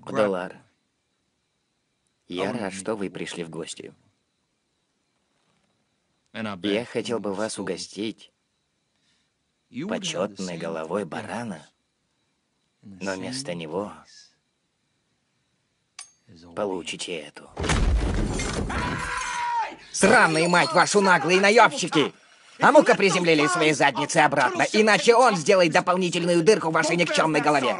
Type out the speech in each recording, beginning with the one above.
Абдулар, я рад, что вы пришли в гости. Я хотел бы вас угостить почетной головой барана, но вместо него получите эту. Сраные, мать вашу, наглые наебщики! А ну-ка приземлили свои задницы обратно, иначе он сделает дополнительную дырку в вашей никчемной голове.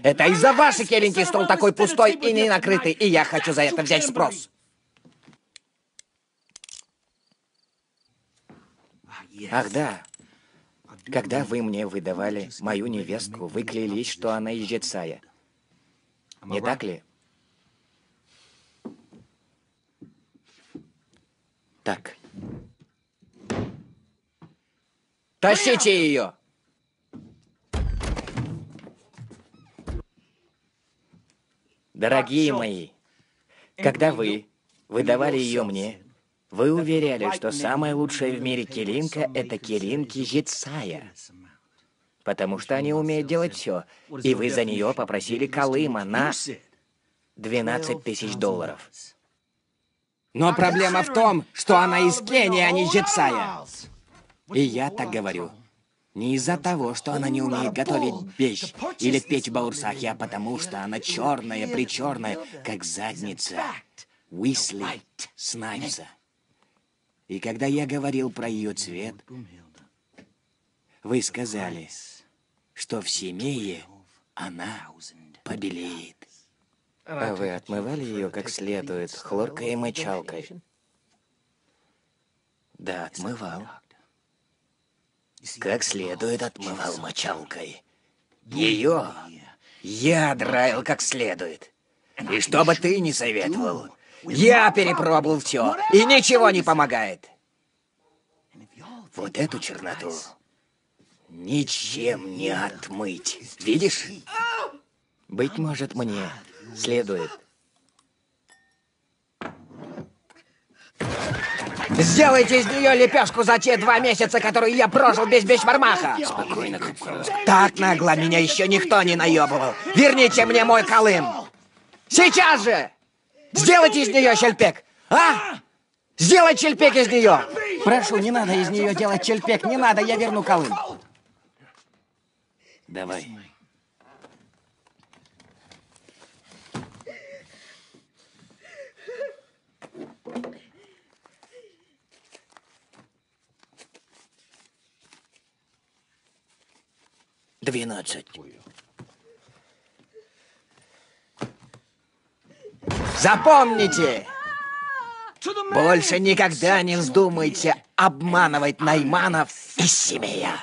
Это из-за вашей, Келлинки, стол такой пустой и не накрытый, и я хочу за это взять спрос. Ах да, когда вы мне выдавали мою невестку, вы клялись, что она из Жетсая. Не так ли? Так. Тащите ее! Дорогие мои, когда вы выдавали ее мне, вы уверяли, что самая лучшая в мире келинка — это келинки Жетсая. Потому что они умеют делать все. И вы за нее попросили Колыма на 12 тысяч долларов. Но проблема в том, что она из Кении, а не Жетсая. И я так говорю. Не из-за того, что она не умеет готовить бещ или печь баурсахи, а потому что она черная-причерная, как задница Уисли Снайпса. И когда я говорил про ее цвет, вы сказали, что в семье она побелеет. А вы отмывали ее как следует хлоркой и мочалкой? Да, отмывал. Как следует отмывал мочалкой. Ее я драил как следует. И что бы ты ни советовал, я перепробовал все, и ничего не помогает. Вот эту черноту ничем не отмыть. Видишь? Быть может, мне следует. Сделайте из нее лепешку за те 2 месяца, которые я прожил без бешбармаха. Спокойно, Кукурузка. Так нагло меня еще никто не наебывал. Верните мне мой Колым. Сейчас же! Сделайте из нее щельпек. А? Сделай щельпек из нее. Прошу, не надо из нее делать щельпек. Не надо, я верну Колым. Давай. $12. Запомните! Больше никогда не вздумайте обманывать Найманов из Семея.